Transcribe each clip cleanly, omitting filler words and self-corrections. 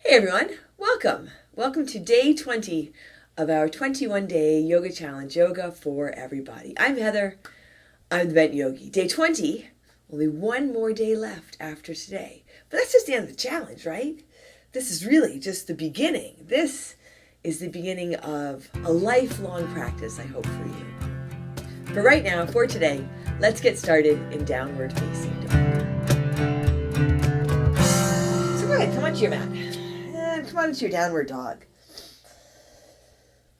Hey everyone, welcome. Welcome to day 20 of our 21-day yoga challenge, Yoga for Everybody. I'm Heather, I'm the Bent Yogi. Day 20, only one more day left after today. But that's just the end of the challenge, right? This is really just the beginning. This is the beginning of a lifelong practice, I hope, for you. But right now, for today, let's get started in downward facing dog. So go ahead, come onto your mat. Come on into your downward dog.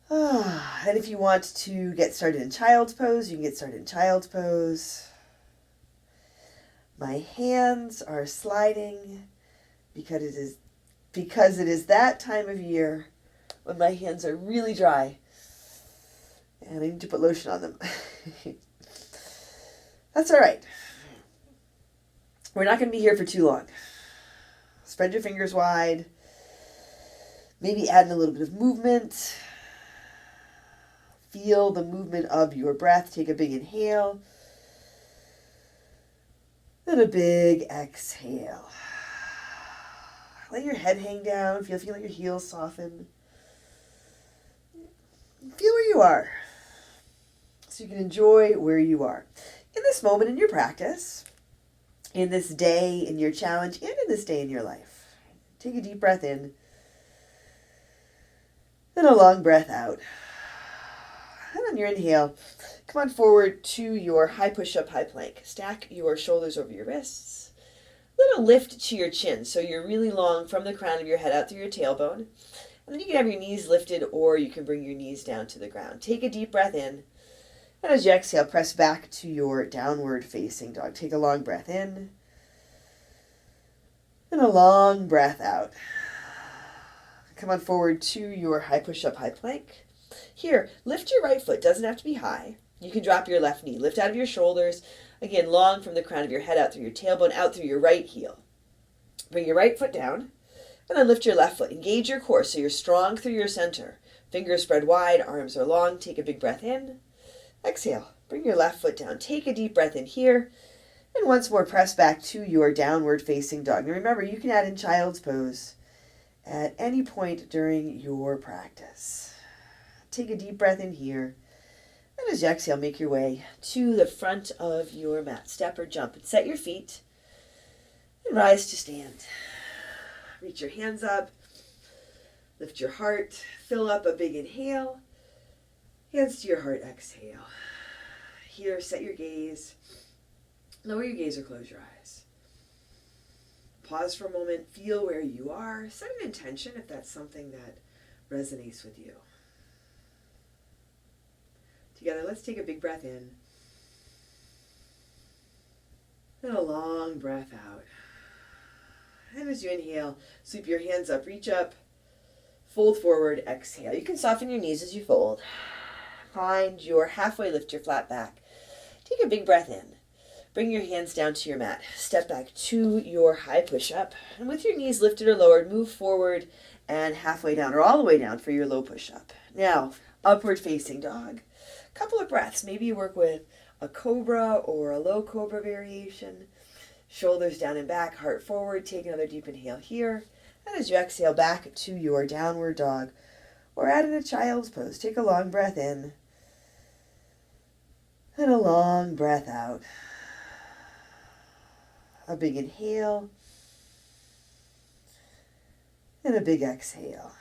And if you want to get started in child's pose, you can get started in child's pose. My hands are sliding because it is that time of year when my hands are really dry and I need to put lotion on them. That's all right. We're not going to be here for too long. Spread your fingers wide. Maybe add in a little bit of movement. Feel the movement of your breath. Take a big inhale. And a big exhale. Let your head hang down. Feel like your heels soften. Feel where you are. So you can enjoy where you are. In this moment in your practice, in this day in your challenge, and in this day in your life, take a deep breath in. And a long breath out. And on your inhale, come on forward to your high push-up, high plank. Stack your shoulders over your wrists. Little lift to your chin, so you're really long from the crown of your head out through your tailbone. And then you can have your knees lifted, or you can bring your knees down to the ground. Take a deep breath in. And as you exhale, press back to your downward facing dog. Take a long breath in. And a long breath out. Come on forward to your high push-up, high plank. Here, lift your right foot. Doesn't have to be high. You can drop your left knee. Lift out of your shoulders. Again, long from the crown of your head, out through your tailbone, out through your right heel. Bring your right foot down, and then lift your left foot. Engage your core so you're strong through your center. Fingers spread wide, arms are long. Take a big breath in. Exhale. Bring your left foot down. Take a deep breath in here. And once more, press back to your downward facing dog. Now remember, you can add in child's pose at any point during your practice. Take a deep breath in here. And as you exhale, make your way to the front of your mat. Step or jump and set your feet. And rise to stand. Reach your hands up. Lift your heart. Fill up a big inhale. Hands to your heart, exhale. Here, set your gaze. Lower your gaze or close your eyes. Pause for a moment, feel where you are. Set an intention if that's something that resonates with you. Together, let's take a big breath in. And a long breath out. And as you inhale, sweep your hands up, reach up, fold forward, exhale. You can soften your knees as you fold. Find your halfway lift, your flat back. Take a big breath in. Bring your hands down to your mat. Step back to your high push-up. And with your knees lifted or lowered, move forward and halfway down or all the way down for your low push-up. Now, upward facing dog. Couple of breaths. Maybe you work with a cobra or a low cobra variation. Shoulders down and back, heart forward. Take another deep inhale here. And as you exhale, back to your downward dog. Or add in a child's pose. Take a long breath in. And a long breath out. A big inhale. And a big exhale.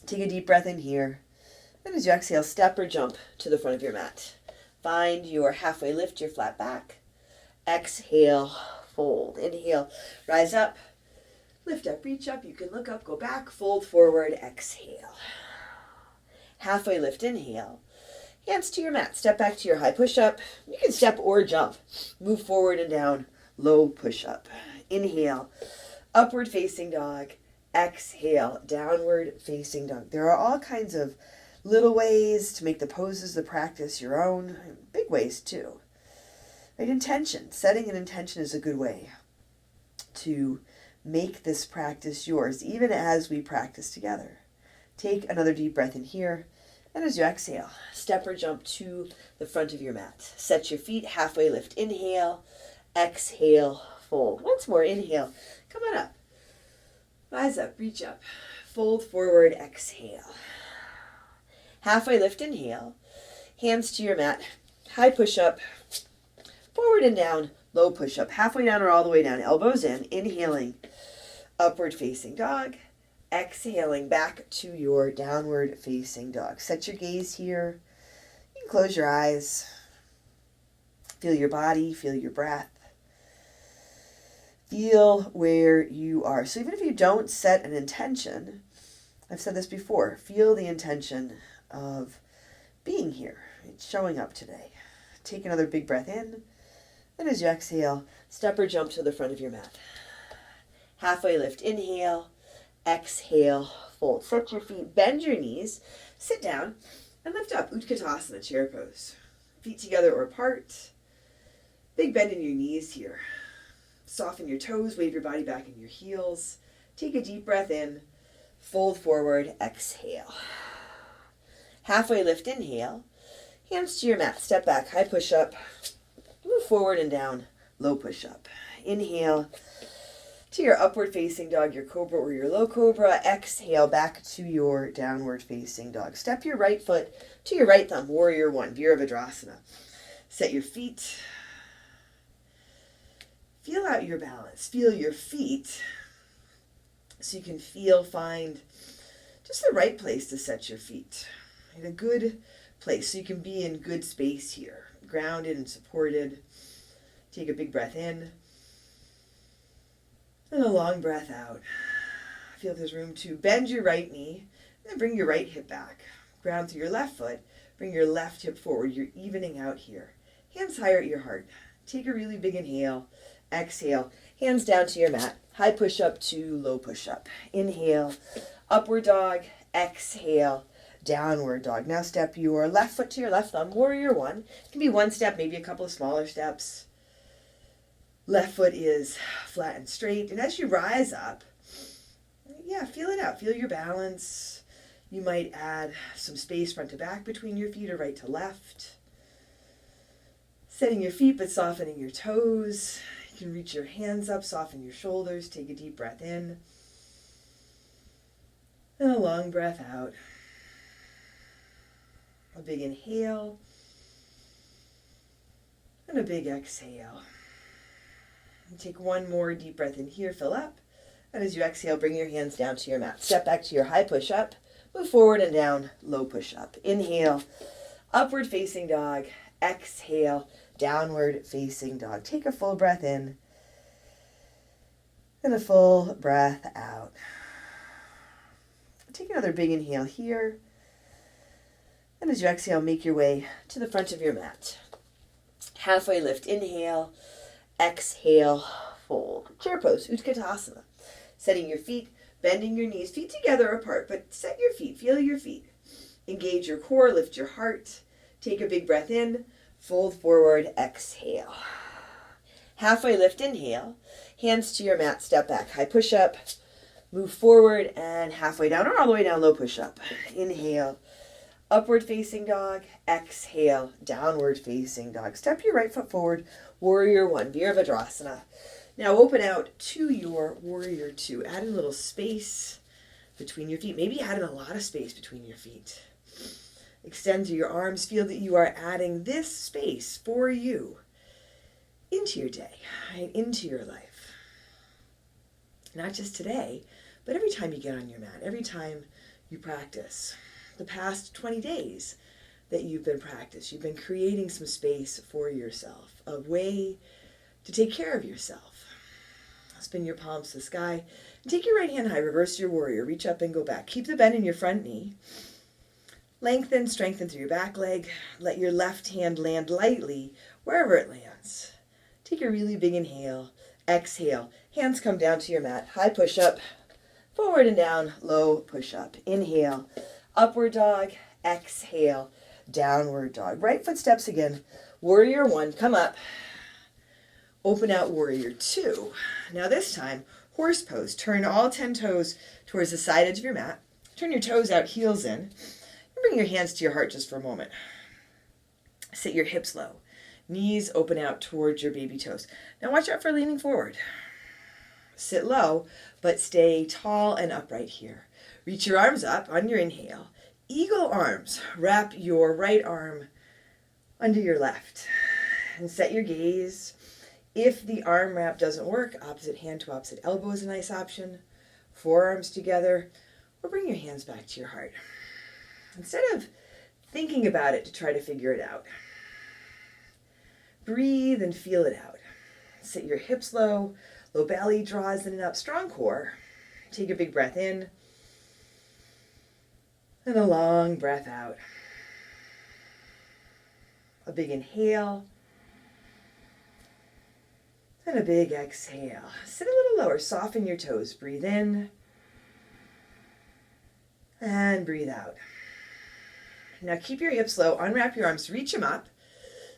Take a deep breath in here. And as you exhale, step or jump to the front of your mat. Find your halfway lift, your flat back. Exhale, fold. Inhale, rise up. Lift up, reach up. You can look up, go back, fold forward, exhale. Halfway lift, inhale. Hands to your mat. Step back to your high push-up. You can step or jump. Move forward and down. Low push-up. Inhale. Upward facing dog. Exhale. Downward facing dog. There are all kinds of little ways to make the poses, the practice your own. Big ways too. Right? Intention. Setting an intention is a good way to make this practice yours, even as we practice together. Take another deep breath in here. And as you exhale, step or jump to the front of your mat. Set your feet, halfway lift. Inhale, exhale, fold. Once more, inhale. Come on up. rise up, reach up, fold forward, exhale. Halfway lift, inhale, hands to your mat, high push-up, forward and down, low push-up, halfway down or all the way down, elbows in, inhaling, upward facing dog, exhaling back to your downward facing dog. Set your gaze here. You can close your eyes. Feel your body, feel your breath. Feel where you are. So even if you don't set an intention, I've said this before, feel the intention of being here. It's showing up today. Take another big breath in. And as you exhale, step or jump to the front of your mat. Halfway lift, inhale, exhale, fold. Set your feet, bend your knees, sit down, and lift up. Utkatasama, chair pose. Feet together or apart. Big bend in your knees here. Soften your toes, wave your body back in your heels. Take a deep breath in, fold forward, exhale. Halfway lift, inhale. Hands to your mat, step back, high push-up. Move forward and down, low push-up. Inhale to your upward facing dog, your cobra or your low cobra. Exhale back to your downward facing dog. Step your right foot to your right thumb, warrior one, Virabhadrasana. Set your feet. Feel out your balance. Feel your feet so you can find just the right place to set your feet. In a good place so you can be in good space here. Grounded and supported. Take a big breath in. And a long breath out. Feel if there's room to bend your right knee. And then bring your right hip back. Ground through your left foot. Bring your left hip forward. You're evening out here. Hands higher at your heart. Take a really big inhale. Exhale, hands down to your mat. High push-up to low push-up. Inhale, upward dog. Exhale, downward dog. Now step your left foot to your left thumb, warrior one. It can be one step, maybe a couple of smaller steps. Left foot is flat and straight. And as you rise up, feel it out. Feel your balance. You might add some space front to back between your feet or right to left. Setting your feet but softening your toes. You can reach your hands up, soften your shoulders, take a deep breath in. And a long breath out. A big inhale. And a big exhale. And take one more deep breath in here, fill up. And as you exhale, bring your hands down to your mat. Step back to your high push-up. Move forward and down, low push-up. Inhale, upward facing dog. Exhale, downward facing dog. Take a full breath in and a full breath out. Take another big inhale here. And as you exhale, make your way to the front of your mat. Halfway lift, inhale, exhale, fold. Chair pose, Utkatasama. Setting your feet, bending your knees, feet together apart, but set your feet, feel your feet. Engage your core, lift your heart. Take a big breath in, fold forward, exhale. Halfway lift, inhale. Hands to your mat, step back, high push-up. Move forward and halfway down or all the way down, low push-up. Inhale, upward facing dog. Exhale, downward facing dog. Step your right foot forward, warrior one, Virabhadrasana. Now open out to your warrior two. Add in a little space between your feet. Maybe add in a lot of space between your feet. Extend through your arms. Feel that you are adding this space for you into your day, right? Into your life. Not just today, but every time you get on your mat, every time you practice. The past 20 days that you've been practicing, you've been creating some space for yourself, a way to take care of yourself. Spin your palms to the sky. And take your right hand high, reverse your warrior, reach up and go back. Keep the bend in your front knee. Lengthen, strengthen through your back leg. Let your left hand land lightly wherever it lands. Take a really big inhale. Exhale. Hands come down to your mat. High push-up. Forward and down. Low push-up. Inhale. Upward dog. Exhale. Downward dog. Right foot steps again. Warrior one. Come up. Open out warrior two. Now this time, horse pose. Turn all 10 toes towards the side edge of your mat. Turn your toes out, heels in. And bring your hands to your heart just for a moment. Sit your hips low. Knees open out towards your baby toes. Now watch out for leaning forward. Sit low, but stay tall and upright here. Reach your arms up on your inhale. Eagle arms. Wrap your right arm under your left. And set your gaze. If the arm wrap doesn't work, opposite hand to opposite elbow is a nice option. Forearms together, or bring your hands back to your heart. Instead of thinking about it to try to figure it out, breathe and feel it out. Sit your hips low, low belly draws in and up, strong core. Take a big breath in, and a long breath out. A big inhale, and a big exhale. Sit a little lower, soften your toes. Breathe in, and breathe out. Now keep your hips low, unwrap your arms, reach them up.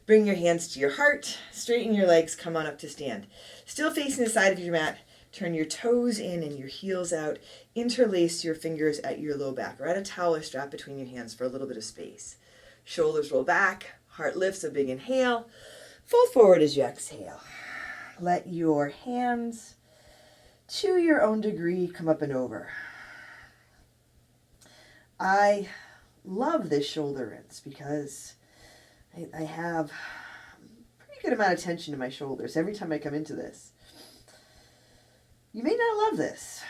Bring your hands to your heart, straighten your legs, come on up to stand. Still facing the side of your mat, turn your toes in and your heels out. Interlace your fingers at your low back, or add a towel or strap between your hands for a little bit of space. Shoulders roll back, heart lifts, a big inhale. Fold forward as you exhale. Let your hands, to your own degree, come up and over. I love this shoulder rinse because I have a pretty good amount of tension in my shoulders every time I come into this. You may not love this,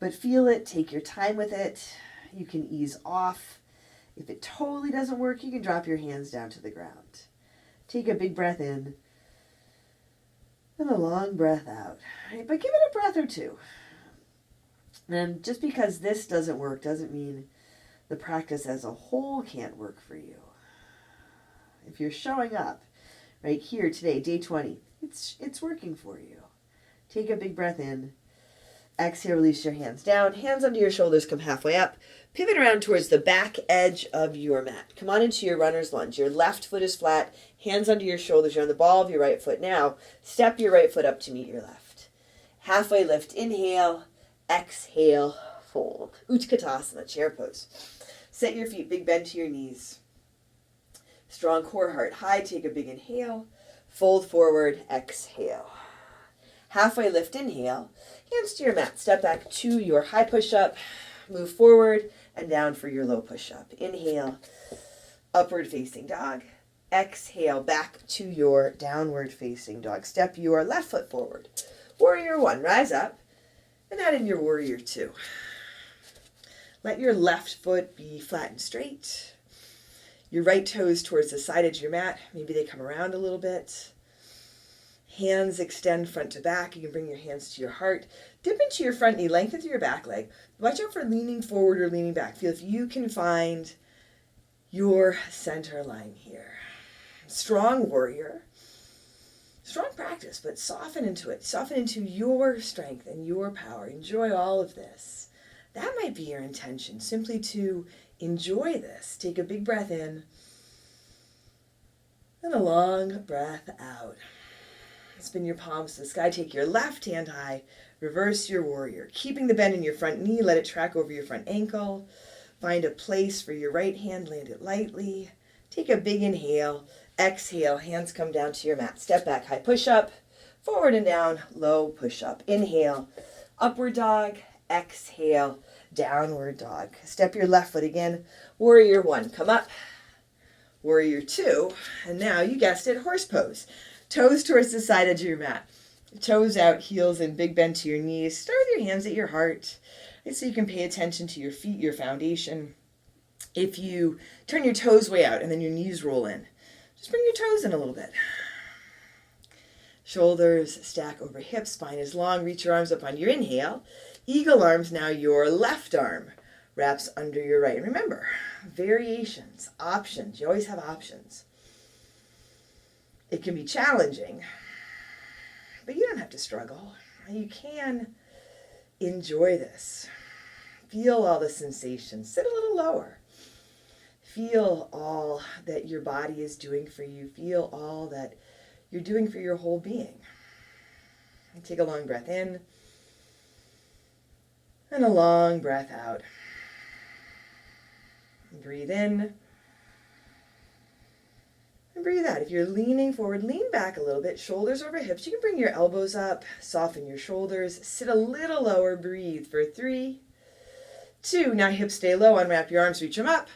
but feel it, take your time with it. You can ease off. If it totally doesn't work, you can drop your hands down to the ground. Take a big breath in and a long breath out. Right, but give it a breath or two. And just because this doesn't work doesn't mean the practice as a whole can't work for you. If you're showing up right here today, day 20, it's working for you. Take a big breath in. Exhale, release your hands down. Hands under your shoulders, come halfway up. Pivot around towards the back edge of your mat. Come on into your runner's lunge. Your left foot is flat. Hands under your shoulders. You're on the ball of your right foot now. Step your right foot up to meet your left. Halfway lift. Inhale. Exhale. Fold. Utkatasama, chair pose. Set your feet, big bend to your knees. Strong core, heart high. Take a big inhale. Fold forward. Exhale. Halfway lift, inhale. Hands to your mat. Step back to your high push-up. Move forward and down for your low push-up. Inhale, upward facing dog. Exhale, back to your downward facing dog. Step your left foot forward. Warrior one, rise up and add in your warrior two. Let your left foot be flat and straight. Your right toes towards the side edge of your mat. Maybe they come around a little bit. Hands extend front to back. You can bring your hands to your heart. Dip into your front knee, lengthen through your back leg. Watch out for leaning forward or leaning back. Feel if you can find your center line here. Strong warrior. Strong practice, but soften into it. Soften into your strength and your power. Enjoy all of this. That might be your intention, simply to enjoy this. Take a big breath in and a long breath out. Spin your palms to the sky. Take your left hand high. Reverse your warrior. Keeping the bend in your front knee. Let it track over your front ankle. Find a place for your right hand. Land it lightly. Take a big inhale. Exhale. Hands come down to your mat. Step back. High push-up. Forward and down. Low push-up. Inhale. Upward dog. Exhale. Downward dog. Step your left foot again. Warrior one. Come up. Warrior two. And now, you guessed it, horse pose. Toes towards the side edge of your mat. Toes out, heels in, big bend to your knees. Start with your hands at your heart. Right, so you can pay attention to your feet, your foundation. If you turn your toes way out and then your knees roll in, just bring your toes in a little bit. Shoulders stack over hips, spine is long. Reach your arms up on your inhale. Eagle arms, now your left arm wraps under your right. And remember, variations, options. You always have options. It can be challenging, but you don't have to struggle. You can enjoy this. Feel all the sensations. Sit a little lower. Feel all that your body is doing for you. Feel all that you're doing for your whole being. And take a long breath in and a long breath out. Breathe in And breathe out. If you're leaning forward, lean back a little bit, shoulders over hips. You can bring your elbows up, soften your shoulders, sit a little lower, breathe for 3, 2. Now hips stay low, unwrap your arms, reach them up.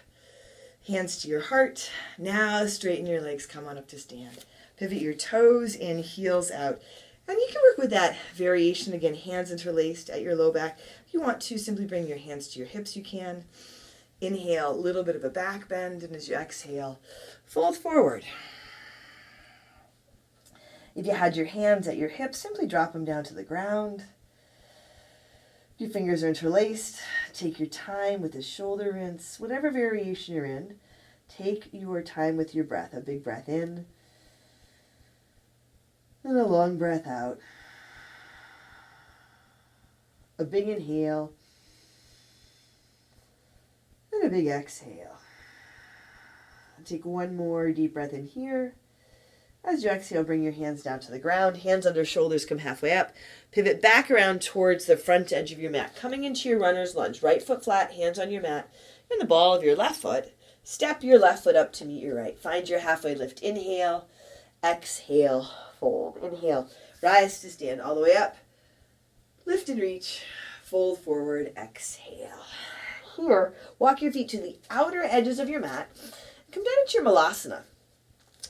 Hands to your heart. Now straighten your legs, come on up to stand. Pivot your toes in, heels out. And you can work with that variation again, hands interlaced at your low back. If you want to, simply bring your hands to your hips, you can. Inhale, a little bit of a back bend, and as you exhale, fold forward. If you had your hands at your hips, simply drop them down to the ground. Your fingers are interlaced. Take your time with the shoulder rinse. Whatever variation you're in, take your time with your breath. A big breath in, and a long breath out. A big inhale, and a big exhale. Take one more deep breath in here. As you exhale, bring your hands down to the ground. Hands under shoulders, come halfway up. Pivot back around towards the front edge of your mat. Coming into your runner's lunge. Right foot flat, hands on your mat. And the ball of your left foot. Step your left foot up to meet your right. Find your halfway lift. Inhale, exhale, fold. Inhale, rise to stand all the way up. Lift and reach. Fold forward, exhale. Here, walk your feet to the outer edges of your mat. Come down into your malasana,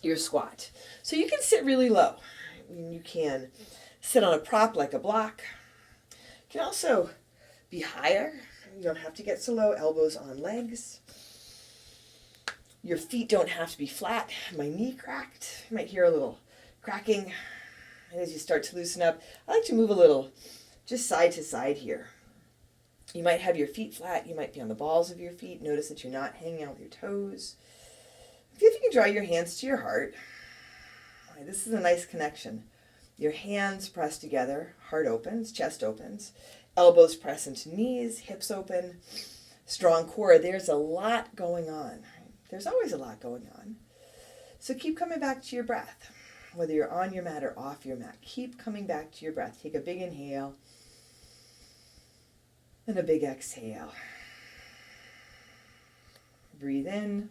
your squat. So you can sit really low. You can sit on a prop like a block. You can also be higher. You don't have to get so low. Elbows on legs. Your feet don't have to be flat. My knee cracked. You might hear a little cracking. And as you start to loosen up, I like to move a little just side to side here. You might have your feet flat. You might be on the balls of your feet. Notice that you're not hanging out with your toes. See if you can draw your hands to your heart. All right, this is a nice connection. Your hands press together, heart opens, chest opens, elbows press into knees, hips open, strong core. There's a lot going on. There's always a lot going on. So keep coming back to your breath. Whether you're on your mat or off your mat, keep coming back to your breath. Take a big inhale and a big exhale. Breathe in.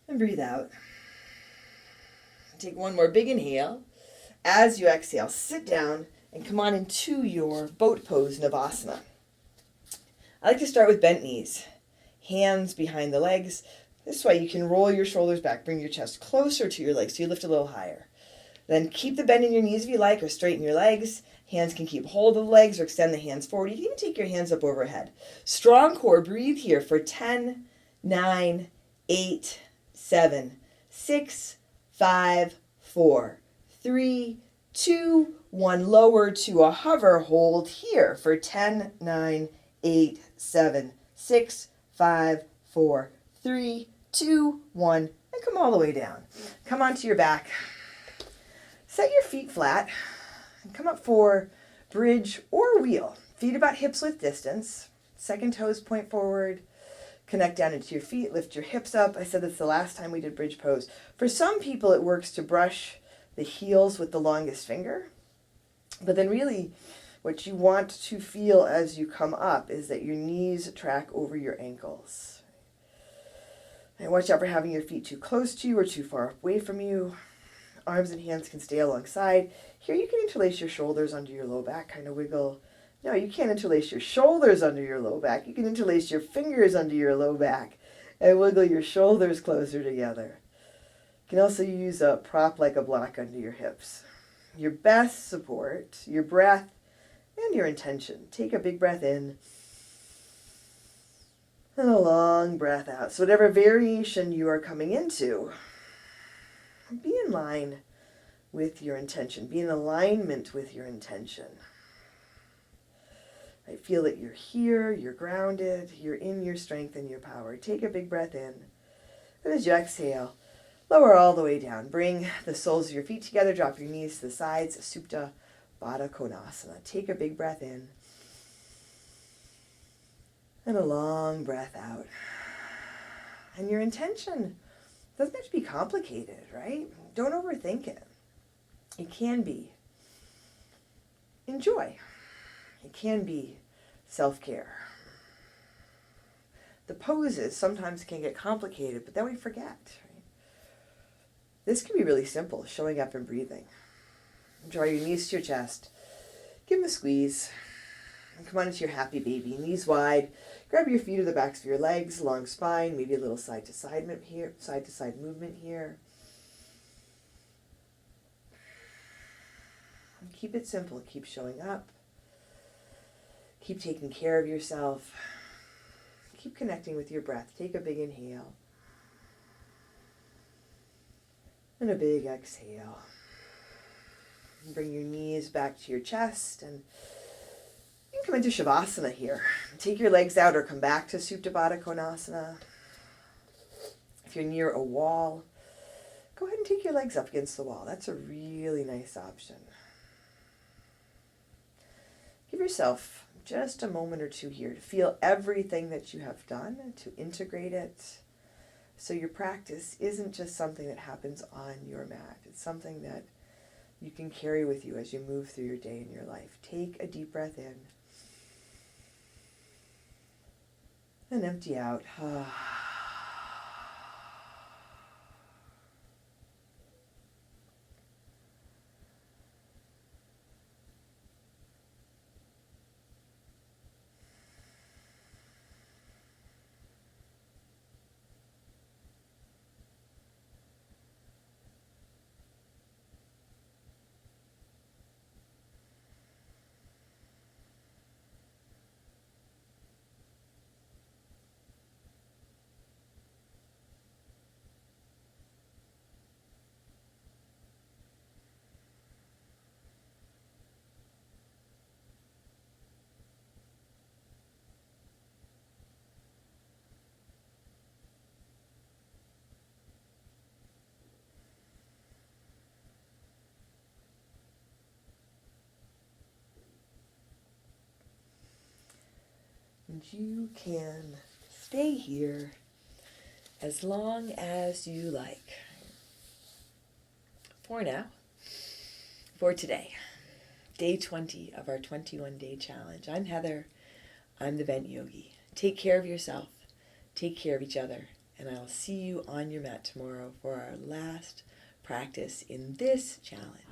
And breathe out. Take one more big inhale. As you exhale, sit down and come on into your boat pose, Navasana. I like to start with bent knees. Hands behind the legs. This way you can roll your shoulders back, bring your chest closer to your legs so you lift a little higher. Then keep the bend in your knees if you like, or straighten your legs. Hands can keep hold of the legs or extend the hands forward. You can even take your hands up overhead. Strong core. Breathe here for 10, 9, 8, 7, 6, 5, 4, 3, 2, 1. Lower to a hover. Hold here for 10, 9, 8, 7, 6, 5, 4, 3, 2, 1. And come all the way down. Come onto your back. Set your feet flat. And come up for bridge or wheel. Feet about hips width distance. Second toes point forward. Connect down into your feet, lift your hips up. I said this the last time we did bridge pose. For some people, it works to brush the heels with the longest finger. But then really, what you want to feel as you come up is that your knees track over your ankles. And watch out for having your feet too close to you or too far away from you. Arms and hands can stay alongside. Here you can interlace your shoulders under your low back, kind of wiggle. No, you can't interlace your shoulders under your low back. You can interlace your fingers under your low back and wiggle your shoulders closer together. You can also use a prop like a block under your hips. Your best support, your breath, and your intention. Take a big breath in and a long breath out. So whatever variation you are coming into, be in line with your intention. Be in alignment with your intention. I feel that you're here, you're grounded, you're in your strength and your power. Take a big breath in. And as you exhale, lower all the way down. Bring the soles of your feet together. Drop your knees to the sides. Supta Baddha Konasana. Take a big breath in. And a long breath out. And your intention doesn't have to be complicated, right? Don't overthink it. It can be enjoy. It can be self-care. The poses sometimes can get complicated, but then we forget. Right? This can be really simple, showing up and breathing. Draw your knees to your chest. Give them a squeeze. And come on into your happy baby. Knees wide. Grab your feet to the backs of your legs, long spine, maybe a little side-to-side movement here. And keep it simple. Keep showing up. Keep taking care of yourself. Keep connecting with your breath. Take a big inhale. And a big exhale. And bring your knees back to your chest, and you can come into Shavasana here. Take your legs out or come back to Supta Baddha Konasana. If you're near a wall, go ahead and take your legs up against the wall. That's a really nice option. Give yourself just a moment or two here to feel everything that you have done, to integrate it, so your practice isn't just something that happens on your mat. It's something that you can carry with you as you move through your day and your life. Take a deep breath in and empty out. And you can stay here as long as you like. For now, for today, day 20 of our 21-day challenge. I'm Heather. I'm the Bent Yogi. Take care of yourself. Take care of each other. And I'll see you on your mat tomorrow for our last practice in this challenge.